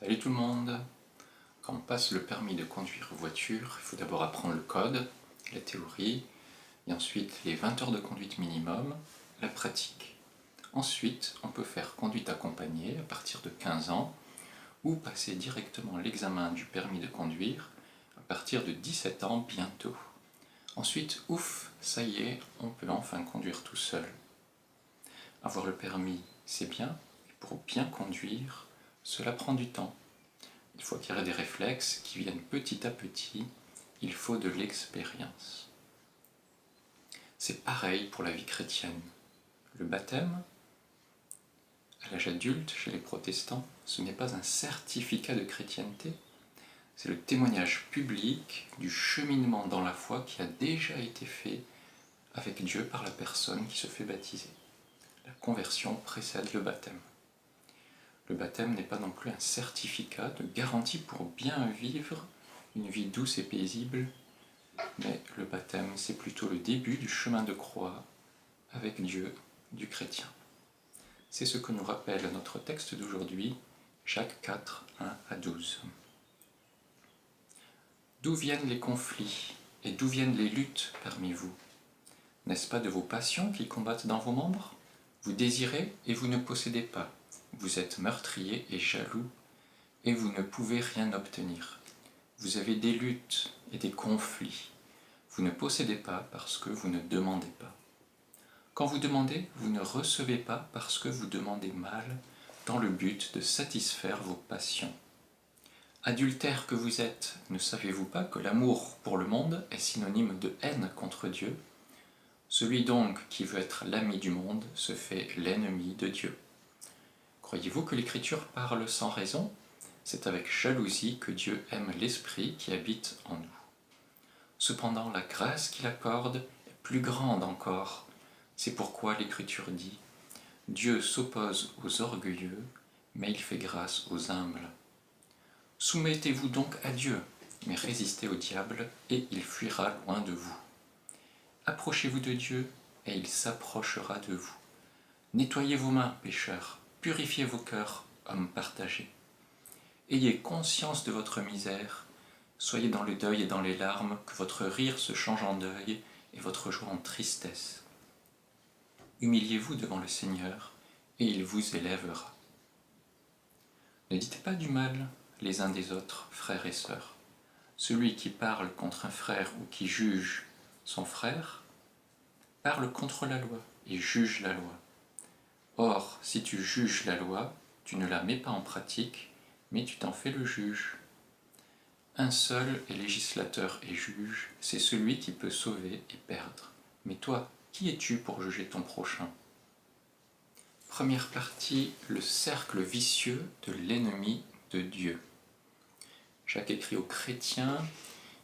Salut tout le monde! Quand on passe le permis de conduire voiture, il faut d'abord apprendre le code, la théorie, et ensuite les 20 heures de conduite minimum, la pratique. Ensuite, on peut faire conduite accompagnée à partir de 15 ans, ou passer directement l'examen du permis de conduire à partir de 17 ans bientôt. Ensuite, ouf, ça y est, on peut enfin conduire tout seul. Avoir le permis, c'est bien, et pour bien conduire, cela prend du temps. Il faut acquérir des réflexes qui viennent petit à petit, il faut de l'expérience. C'est pareil pour la vie chrétienne. Le baptême, à l'âge adulte, chez les protestants, ce n'est pas un certificat de chrétienté, c'est le témoignage public du cheminement dans la foi qui a déjà été fait avec Dieu par la personne qui se fait baptiser. La conversion précède le baptême. Le baptême n'est pas non plus un certificat de garantie pour bien vivre une vie douce et paisible, mais le baptême, c'est plutôt le début du chemin de croix avec Dieu du chrétien. C'est ce que nous rappelle notre texte d'aujourd'hui, Jacques 4, 1 à 12. D'où viennent les conflits et d'où viennent les luttes parmi vous? N'est-ce pas de vos passions qui combattent dans vos membres? Vous désirez et vous ne possédez pas. Vous êtes meurtrier et jaloux, et vous ne pouvez rien obtenir. Vous avez des luttes et des conflits. Vous ne possédez pas parce que vous ne demandez pas. Quand vous demandez, vous ne recevez pas parce que vous demandez mal, dans le but de satisfaire vos passions. Adultères que vous êtes, ne savez-vous pas que l'amour pour le monde est synonyme de haine contre Dieu? Celui donc qui veut être l'ami du monde se fait l'ennemi de Dieu. Croyez-vous que l'Écriture parle sans raison? C'est avec jalousie que Dieu aime l'Esprit qui habite en nous. Cependant, la grâce qu'il accorde est plus grande encore. C'est pourquoi l'Écriture dit « Dieu s'oppose aux orgueilleux, mais il fait grâce aux humbles. » Soumettez-vous donc à Dieu, mais résistez au diable, et il fuira loin de vous. Approchez-vous de Dieu, et il s'approchera de vous. Nettoyez vos mains, pécheurs, purifiez vos cœurs, hommes partagés. Ayez conscience de votre misère, soyez dans le deuil et dans les larmes, que votre rire se change en deuil et votre joie en tristesse. Humiliez-vous devant le Seigneur, et il vous élèvera. Ne dites pas du mal les uns des autres, frères et sœurs. Celui qui parle contre un frère ou qui juge son frère, parle contre la loi et juge la loi. Or, si tu juges la loi, tu ne la mets pas en pratique, mais tu t'en fais le juge. Un seul est législateur et juge, c'est celui qui peut sauver et perdre. Mais toi, qui es-tu pour juger ton prochain? Première partie, le cercle vicieux de l'ennemi de Dieu. Jacques écrit aux chrétiens,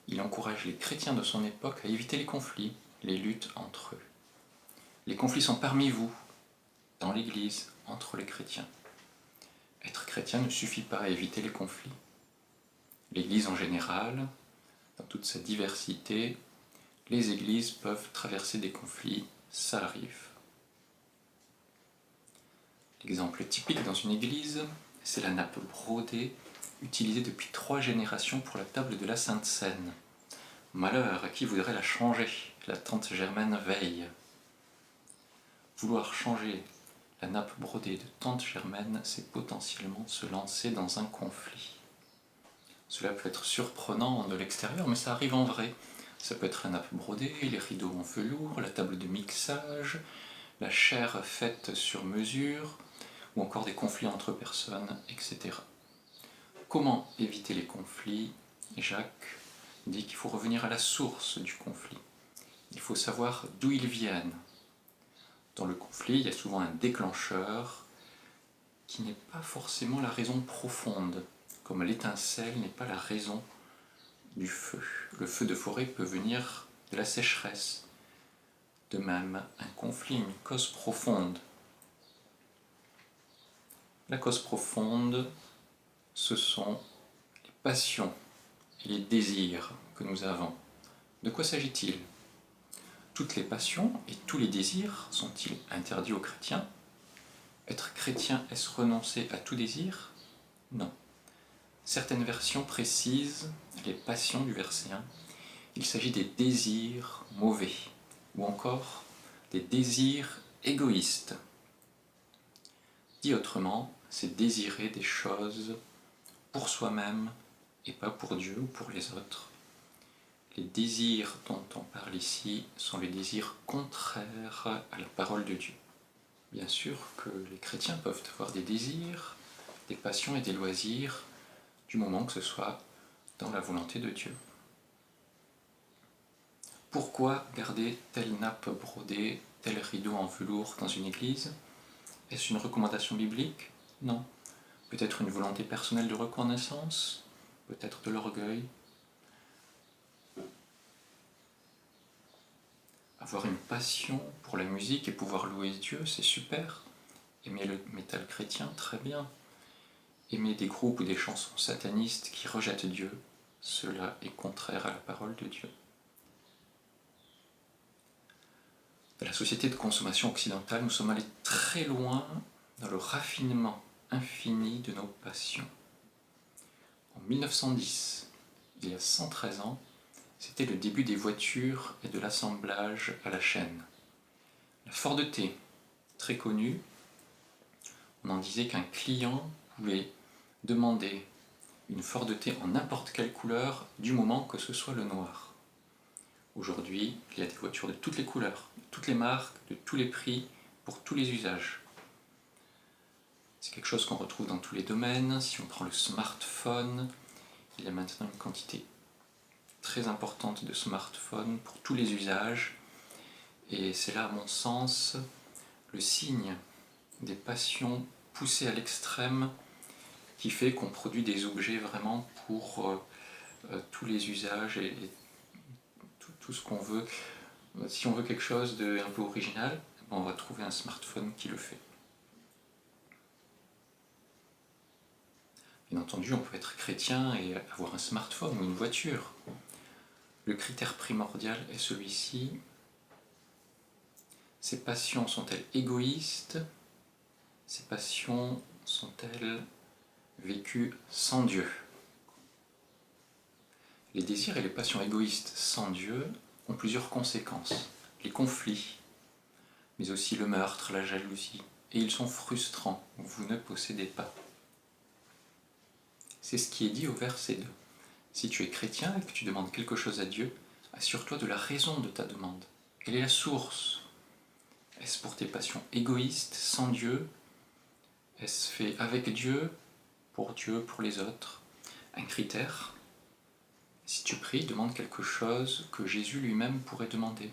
il encourage les chrétiens de son époque à éviter les conflits, les luttes entre eux. Les conflits sont parmi vous, dans l'Église, entre les chrétiens. Être chrétien ne suffit pas à éviter les conflits. L'Église en général, dans toute sa diversité, les églises peuvent traverser des conflits, ça arrive. L'exemple typique dans une église, c'est la nappe brodée, utilisée depuis 3 générations pour la table de la Sainte Seine. Malheur à qui voudrait la changer, la tante Germaine veille. Vouloir changer la nappe brodée de tante Germaine, c'est potentiellement se lancer dans un conflit. Cela peut être surprenant de l'extérieur, mais ça arrive en vrai. Ça peut être la nappe brodée, les rideaux en velours, la table de mixage, la chair faite sur mesure, ou encore des conflits entre personnes, etc. Comment éviter les conflits? Jacques dit qu'il faut revenir à la source du conflit. Il faut savoir d'où ils viennent. Dans le conflit, il y a souvent un déclencheur qui n'est pas forcément la raison profonde, comme l'étincelle n'est pas la raison du feu. Le feu de forêt peut venir de la sécheresse. De même, un conflit, une cause profonde. La cause profonde, ce sont les passions et les désirs que nous avons. De quoi s'agit-il? Toutes les passions et tous les désirs sont-ils interdits aux chrétiens? Être chrétien, est-ce renoncer à tout désir? Non. Certaines versions précisent les passions du verset 1. Il s'agit des désirs mauvais, ou encore des désirs égoïstes. Dit autrement, c'est désirer des choses pour soi-même et pas pour Dieu ou pour les autres. Les désirs dont on parle ici sont les désirs contraires à la parole de Dieu. Bien sûr que les chrétiens peuvent avoir des désirs, des passions et des loisirs, du moment que ce soit dans la volonté de Dieu. Pourquoi garder telle nappe brodée, tel rideau en velours dans une église? Est-ce une recommandation biblique? Non. Peut-être une volonté personnelle de reconnaissance? Peut-être de l'orgueil? Avoir une passion pour la musique et pouvoir louer Dieu, c'est super. Aimer le métal chrétien, très bien. Aimer des groupes ou des chansons satanistes qui rejettent Dieu, cela est contraire à la parole de Dieu. Dans la société de consommation occidentale, nous sommes allés très loin dans le raffinement infini de nos passions. En 1910, il y a 113 ans, c'était le début des voitures et de l'assemblage à la chaîne. La Ford T, très connue, on en disait qu'un client pouvait demander une Ford T en n'importe quelle couleur, du moment que ce soit le noir. Aujourd'hui, il y a des voitures de toutes les couleurs, de toutes les marques, de tous les prix, pour tous les usages. C'est quelque chose qu'on retrouve dans tous les domaines. Si on prend le smartphone, il y a maintenant une quantité très importante de smartphones pour tous les usages. Et c'est là, à mon sens, le signe des passions poussées à l'extrême qui fait qu'on produit des objets vraiment pour tous les usages et tout ce qu'on veut. Si on veut quelque chose de un peu original, on va trouver un smartphone qui le fait. Bien entendu, on peut être chrétien et avoir un smartphone ou une voiture. Le critère primordial est celui-ci. Ces passions sont-elles égoïstes? Ces passions sont-elles vécues sans Dieu? Les désirs et les passions égoïstes sans Dieu ont plusieurs conséquences. Les conflits, mais aussi le meurtre, la jalousie. Et ils sont frustrants. Vous ne possédez pas. C'est ce qui est dit au verset 2. Si tu es chrétien et que tu demandes quelque chose à Dieu, assure-toi de la raison de ta demande. Quelle est la source? Est-ce pour tes passions égoïstes, sans Dieu? Est-ce fait avec Dieu, pour les autres? Un critère. Si tu pries, demande quelque chose que Jésus lui-même pourrait demander.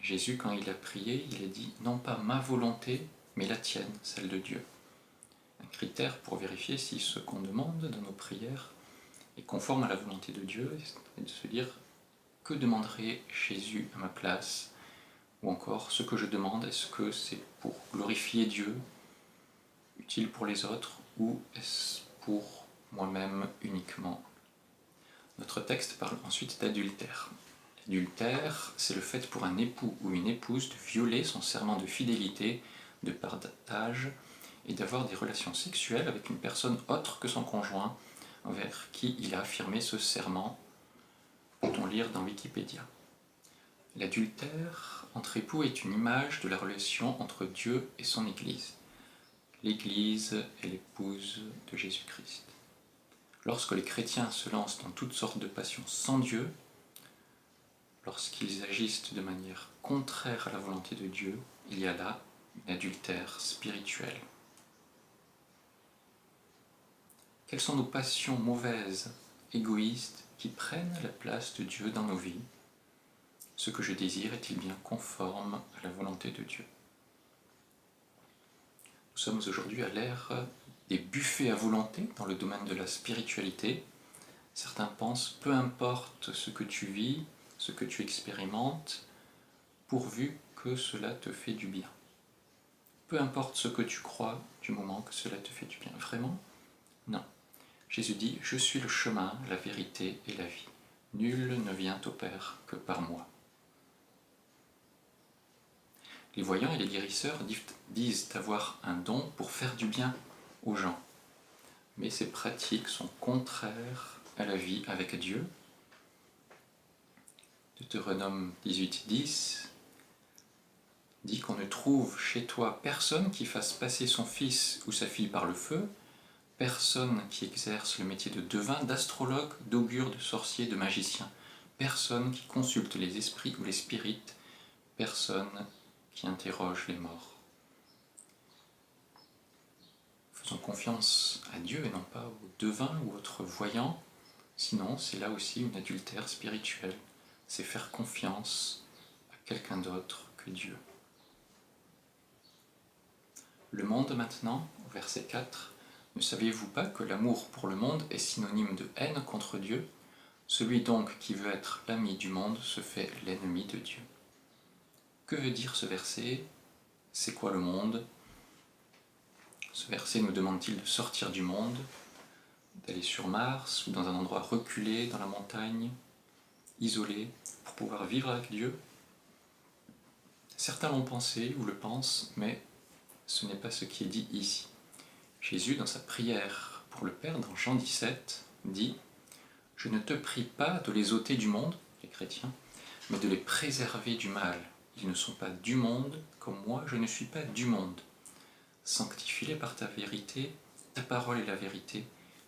Jésus, quand il a prié, il a dit « Non pas ma volonté, mais la tienne, celle de Dieu ». Un critère pour vérifier si ce qu'on demande dans nos prières est conforme à la volonté de Dieu, et de se dire « Que demanderait Jésus à ma place ?» Ou encore, ce que je demande, est-ce que c'est pour glorifier Dieu, utile pour les autres, ou est-ce pour moi-même uniquement? Notre texte parle ensuite d'adultère. L'adultère, c'est le fait pour un époux ou une épouse de violer son serment de fidélité, de partage, et d'avoir des relations sexuelles avec une personne autre que son conjoint, envers qui il a affirmé ce serment, peut-on lire dans Wikipédia. L'adultère entre époux est une image de la relation entre Dieu et son Église. L'Église est l'épouse de Jésus-Christ. Lorsque les chrétiens se lancent dans toutes sortes de passions sans Dieu, lorsqu'ils agissent de manière contraire à la volonté de Dieu, il y a là un adultère spirituel. Quelles sont nos passions mauvaises, égoïstes, qui prennent la place de Dieu dans nos vies? Ce que je désire est-il bien conforme à la volonté de Dieu? Nous sommes aujourd'hui à l'ère des buffets à volonté dans le domaine de la spiritualité. Certains pensent, peu importe ce que tu vis, ce que tu expérimentes, pourvu que cela te fait du bien. Peu importe ce que tu crois, du moment que cela te fait du bien. Vraiment? Non. Jésus dit, je suis le chemin, la vérité et la vie. Nul ne vient au Père que par moi. Les voyants et les guérisseurs disent avoir un don pour faire du bien aux gens. mais ces pratiques sont contraires à la vie avec Dieu. Deutéronome 18:10 dit qu'on ne trouve chez toi personne qui fasse passer son fils ou sa fille par le feu, personne qui exerce le métier de devin, d'astrologue, d'augure, de sorcier, de magicien, personne qui consulte les esprits ou les spirites, personne qui interroge les morts. Faisons confiance à Dieu et non pas aux devins ou autres voyants, sinon c'est là aussi une adultère spirituelle, c'est faire confiance à quelqu'un d'autre que Dieu. Le monde maintenant, au verset 4, ne saviez-vous pas que l'amour pour le monde est synonyme de haine contre Dieu? Celui donc qui veut être l'ami du monde se fait l'ennemi de Dieu. Que veut dire ce verset? C'est quoi le monde? Ce verset nous demande-t-il de sortir du monde, d'aller sur Mars ou dans un endroit reculé dans la montagne, isolé, pour pouvoir vivre avec Dieu? Certains l'ont pensé ou le pensent, mais ce n'est pas ce qui est dit ici. Jésus, dans sa prière pour le Père, dans Jean 17, dit « Je ne te prie pas de les ôter du monde, les chrétiens, mais de les préserver du mal. Ils ne sont pas du monde, comme moi je ne suis pas du monde. Sanctifie-les par ta vérité, ta parole est la vérité.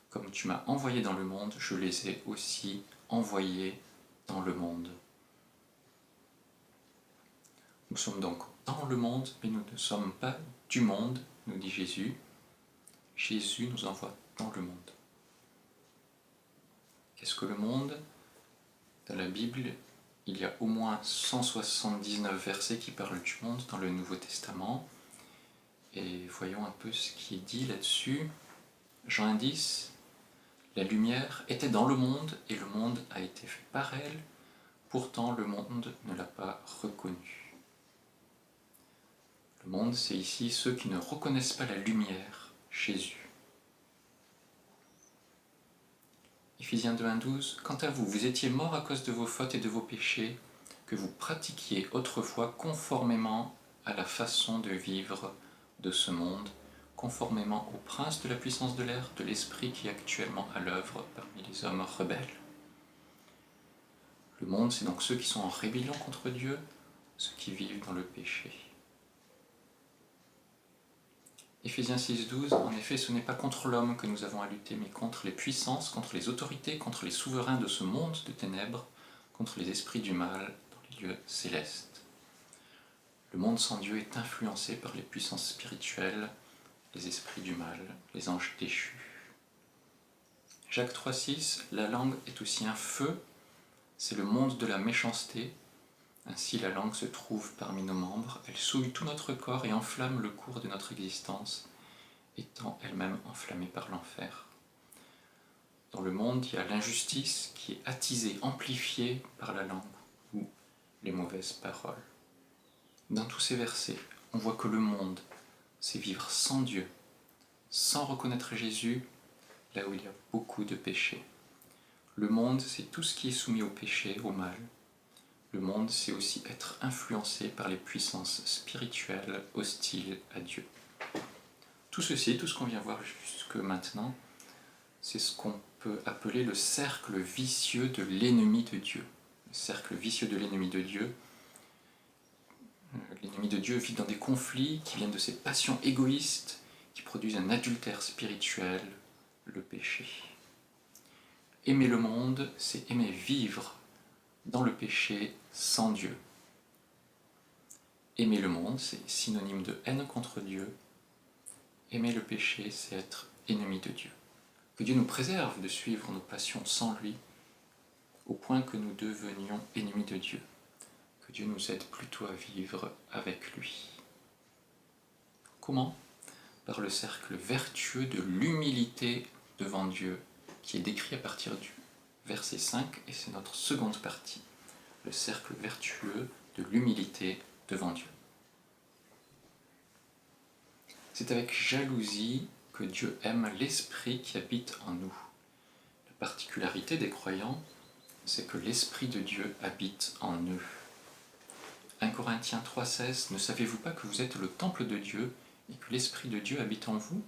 Comme tu m'as envoyé dans le monde, je les ai aussi envoyés dans le monde. » Nous sommes donc dans le monde, mais nous ne sommes pas du monde, nous dit Jésus. Jésus nous envoie dans le monde. Qu'est-ce que le monde? Dans la Bible, il y a au moins 179 versets qui parlent du monde dans le Nouveau Testament. Et voyons un peu ce qui est dit là-dessus. Jean 10, la lumière était dans le monde et le monde a été fait par elle, pourtant le monde ne l'a pas reconnue. Le monde, c'est ici ceux qui ne reconnaissent pas la lumière, Jésus. Éphésiens 2:12, quant à vous, vous étiez morts à cause de vos fautes et de vos péchés, que vous pratiquiez autrefois conformément à la façon de vivre de ce monde, conformément au prince de la puissance de l'air, de l'esprit qui est actuellement à l'œuvre parmi les hommes rebelles. Le monde, c'est donc ceux qui sont en rébellion contre Dieu, ceux qui vivent dans le péché. Éphésiens 6:12, en effet, ce n'est pas contre l'homme que nous avons à lutter, mais contre les puissances, contre les autorités, contre les souverains de ce monde de ténèbres, contre les esprits du mal dans les lieux célestes. Le monde sans Dieu est influencé par les puissances spirituelles, les esprits du mal, les anges déchus. Jacques 3:6, la langue est aussi un feu, c'est le monde de la méchanceté. Ainsi la langue se trouve parmi nos membres, elle souille tout notre corps et enflamme le cours de notre existence, étant elle-même enflammée par l'enfer. Dans le monde, il y a l'injustice qui est attisée, amplifiée par la langue ou les mauvaises paroles. Dans tous ces versets, on voit que le monde, c'est vivre sans Dieu, sans reconnaître Jésus, là où il y a beaucoup de péchés. Le monde, c'est tout ce qui est soumis au péché, au mal. Le monde, c'est aussi être influencé par les puissances spirituelles hostiles à Dieu. Tout ceci, tout ce qu'on vient voir jusque maintenant, c'est ce qu'on peut appeler le cercle vicieux de l'ennemi de Dieu. Le cercle vicieux de l'ennemi de Dieu. L'ennemi de Dieu vit dans des conflits qui viennent de ses passions égoïstes, qui produisent un adultère spirituel, le péché. Aimer le monde, c'est aimer vivre dans le péché sans Dieu. Aimer le monde, c'est synonyme de haine contre Dieu. Aimer le péché, c'est être ennemi de Dieu. Que Dieu nous préserve de suivre nos passions sans lui, au point que nous devenions ennemis de Dieu. Que Dieu nous aide plutôt à vivre avec lui. Comment? Par le cercle vertueux de l'humilité devant Dieu, qui est décrit à partir du verset 5, et c'est notre seconde partie. Le cercle vertueux de l'humilité devant Dieu. C'est avec jalousie que Dieu aime l'esprit qui habite en nous. La particularité des croyants, c'est que l'esprit de Dieu habite en eux. 1 Corinthiens 3,16, ne savez-vous pas que vous êtes le temple de Dieu et que l'esprit de Dieu habite en vous?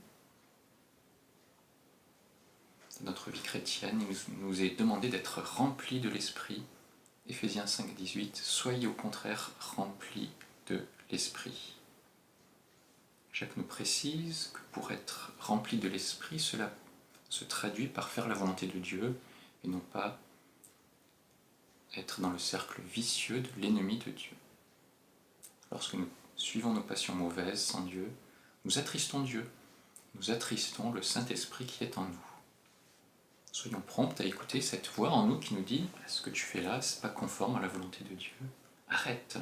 dans notre vie chrétienne, il nous est demandé d'être remplis de l'Esprit. Éphésiens 5, 18, soyez au contraire remplis de l'Esprit. Jacques nous précise que pour être rempli de l'Esprit, cela se traduit par faire la volonté de Dieu et non pas être dans le cercle vicieux de l'ennemi de Dieu. Lorsque nous suivons nos passions mauvaises sans Dieu, nous attristons Dieu, nous attristons le Saint-Esprit qui est en nous. Soyons prompts à écouter cette voix en nous qui nous dit « Ce que tu fais là, ce n'est pas conforme à la volonté de Dieu. Arrête !»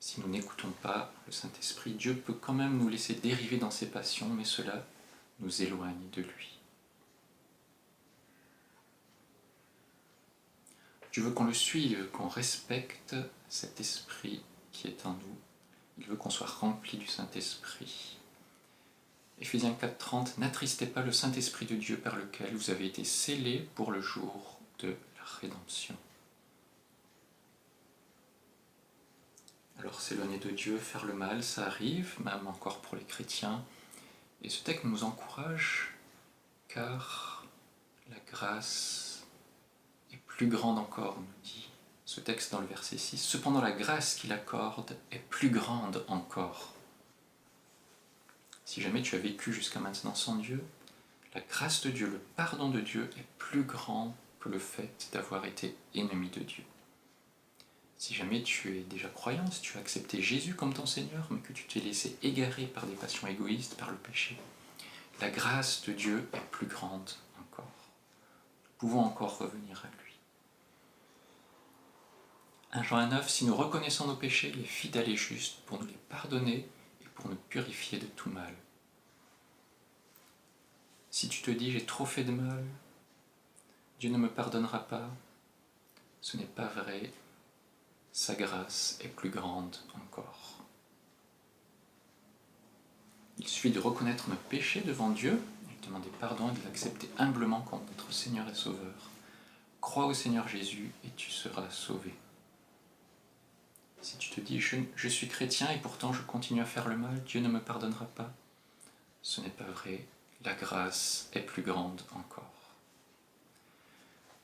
Si nous n'écoutons pas le Saint-Esprit, Dieu peut quand même nous laisser dériver dans ses passions, mais cela nous éloigne de lui. Dieu veut qu'on le suive, qu'on respecte cet esprit qui est en nous. Il veut qu'on soit rempli du Saint-Esprit. Éphésiens 4,30 « N'attristez pas le Saint-Esprit de Dieu par lequel vous avez été scellés pour le jour de la rédemption. » Alors s'éloigner de Dieu, faire le mal, ça arrive, même encore pour les chrétiens. Et ce texte nous encourage, car la grâce est plus grande encore, nous dit ce texte dans le verset 6. Cependant la grâce qu'il accorde est plus grande encore. Si jamais tu as vécu jusqu'à maintenant sans Dieu, la grâce de Dieu, le pardon de Dieu est plus grand que le fait d'avoir été ennemi de Dieu. Si jamais tu es déjà croyant, si tu as accepté Jésus comme ton Seigneur, mais que tu t'es laissé égarer par des passions égoïstes, par le péché, la grâce de Dieu est plus grande encore. Nous pouvons encore revenir à lui. 1 Jean 1,9 « Si nous reconnaissons nos péchés, il est fidèle et juste pour nous les pardonner et pour nous purifier de tout mal. » Si tu te dis « J'ai trop fait de mal, Dieu ne me pardonnera pas », ce n'est pas vrai. Sa grâce est plus grande encore. Il suffit de reconnaître nos péchés devant Dieu, de lui demander pardon et de l'accepter humblement comme notre Seigneur et Sauveur. Crois au Seigneur Jésus et tu seras sauvé. Si tu te dis je suis chrétien et pourtant je continue à faire le mal, Dieu ne me pardonnera pas, ce n'est pas vrai. La grâce est plus grande encore.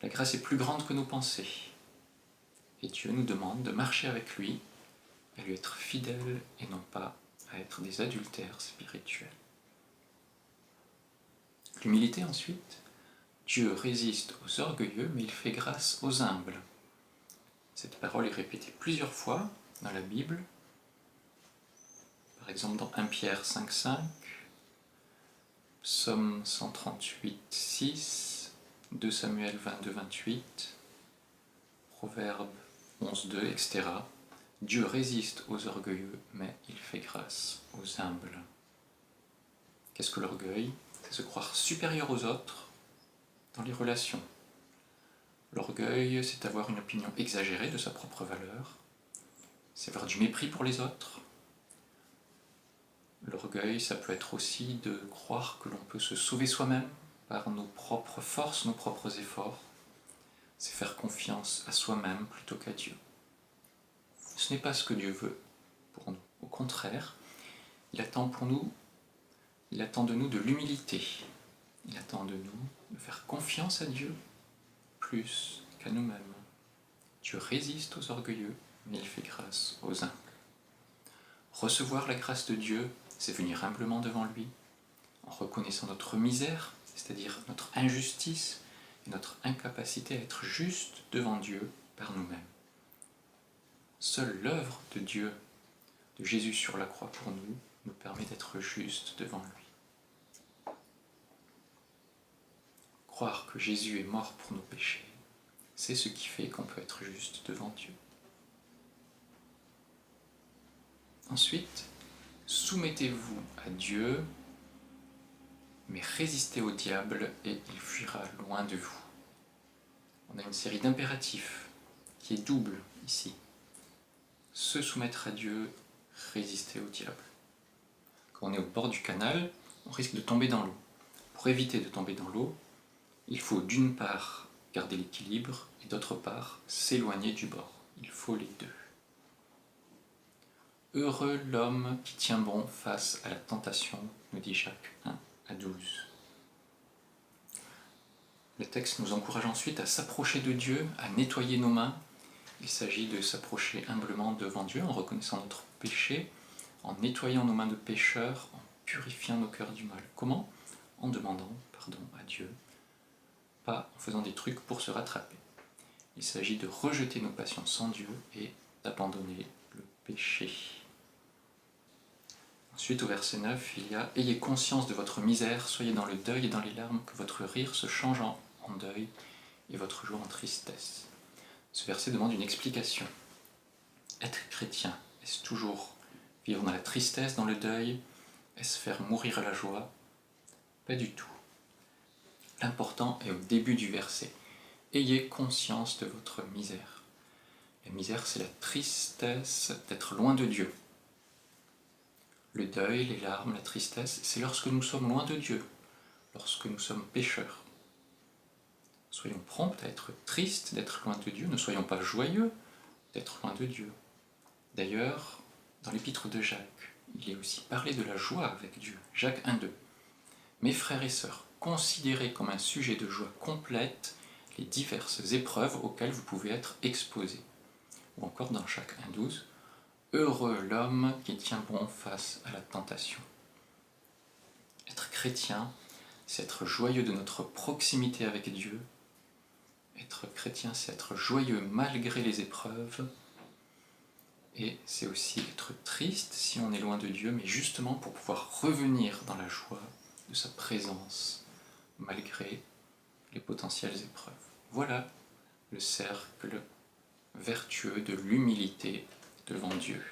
La grâce est plus grande que nos pensées. Et Dieu nous demande de marcher avec lui, à lui être fidèle et non pas à être des adultères spirituels. L'humilité ensuite. Dieu résiste aux orgueilleux, mais il fait grâce aux humbles. Cette parole est répétée plusieurs fois dans la Bible. Par exemple dans 1 Pierre 5,5, Psaume 138, 6, 2 Samuel 22, 28, Proverbe 11.2, etc. Dieu résiste aux orgueilleux, mais il fait grâce aux humbles. Qu'est-ce que l'orgueil? C'est se croire supérieur aux autres dans les relations. L'orgueil, c'est avoir une opinion exagérée de sa propre valeur, c'est avoir du mépris pour les autres. L'orgueil, ça peut être aussi de croire que l'on peut se sauver soi-même par nos propres forces, nos propres efforts. C'est faire confiance à soi-même plutôt qu'à Dieu. Ce n'est pas ce que Dieu veut pour nous. Au contraire, il attend de nous de l'humilité. Il attend de nous de faire confiance à Dieu plus qu'à nous-mêmes. Dieu résiste aux orgueilleux, mais il fait grâce aux humbles. Recevoir la grâce de Dieu, c'est venir humblement devant lui, en reconnaissant notre misère, c'est-à-dire notre injustice et notre incapacité à être juste devant Dieu par nous-mêmes. Seule l'œuvre de Dieu, de Jésus sur la croix pour nous, nous permet d'être justes devant lui. Croire que Jésus est mort pour nos péchés, c'est ce qui fait qu'on peut être juste devant Dieu. Ensuite, soumettez-vous à Dieu, mais résistez au diable et il fuira loin de vous. On a une série d'impératifs qui est double ici. Se soumettre à Dieu, résister au diable. Quand on est au bord du canal, on risque de tomber dans l'eau. Pour éviter de tomber dans l'eau, il faut d'une part garder l'équilibre et d'autre part s'éloigner du bord. Il faut les deux. Heureux l'homme qui tient bon face à la tentation, nous dit Jacques 1 à 12. Le texte nous encourage ensuite à s'approcher de Dieu, à nettoyer nos mains. Il s'agit de s'approcher humblement devant Dieu en reconnaissant notre péché, en nettoyant nos mains de pécheurs, en purifiant nos cœurs du mal. Comment? En demandant pardon à Dieu, pas en faisant des trucs pour se rattraper. Il s'agit de rejeter nos passions sans Dieu et d'abandonner le péché. Ensuite, au verset 9, il y a « Ayez conscience de votre misère, soyez dans le deuil et dans les larmes, que votre rire se change en deuil et votre joie en tristesse. » Ce verset demande une explication. Être chrétien, est-ce toujours vivre dans la tristesse, dans le deuil? Est-ce faire mourir la joie? Pas du tout. L'important est au début du verset. Ayez conscience de votre misère. La misère, c'est la tristesse d'être loin de Dieu. Le deuil, les larmes, la tristesse, c'est lorsque nous sommes loin de Dieu, lorsque nous sommes pécheurs. Soyons prompts à être tristes d'être loin de Dieu, ne soyons pas joyeux d'être loin de Dieu. D'ailleurs, dans l'épître de Jacques, il est aussi parlé de la joie avec Dieu. Jacques 1,2. Mes frères et sœurs, considérez comme un sujet de joie complète les diverses épreuves auxquelles vous pouvez être exposés. Ou encore dans Jacques 1,12, heureux l'homme qui tient bon face à la tentation. Être chrétien, c'est être joyeux de notre proximité avec Dieu. Être chrétien, c'est être joyeux malgré les épreuves. Et c'est aussi être triste si on est loin de Dieu, mais justement pour pouvoir revenir dans la joie de sa présence, malgré les potentielles épreuves. Voilà le cercle vertueux de l'humilité devant Dieu.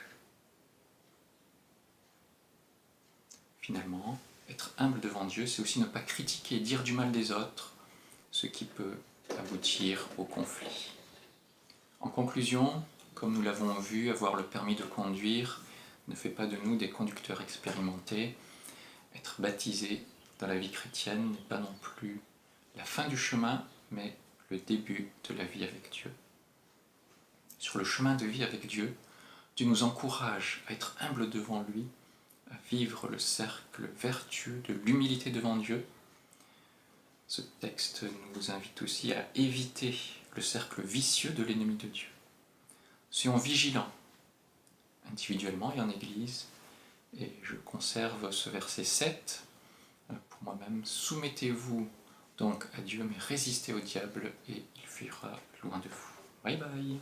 Finalement, être humble devant Dieu, c'est aussi ne pas critiquer et dire du mal des autres, ce qui peut aboutir au conflit. En conclusion, comme nous l'avons vu, avoir le permis de conduire ne fait pas de nous des conducteurs expérimentés. Être baptisé dans la vie chrétienne n'est pas non plus la fin du chemin, mais le début de la vie avec Dieu. Sur le chemin de vie avec Dieu, Dieu nous encourage à être humble devant lui, à vivre le cercle vertueux de l'humilité devant Dieu. Ce texte nous invite aussi à éviter le cercle vicieux de l'ennemi de Dieu. Soyons vigilants, individuellement et en Église, et je conserve ce verset 7 pour moi-même. Soumettez-vous donc à Dieu, mais résistez au diable, et il fuira loin de vous. Bye bye.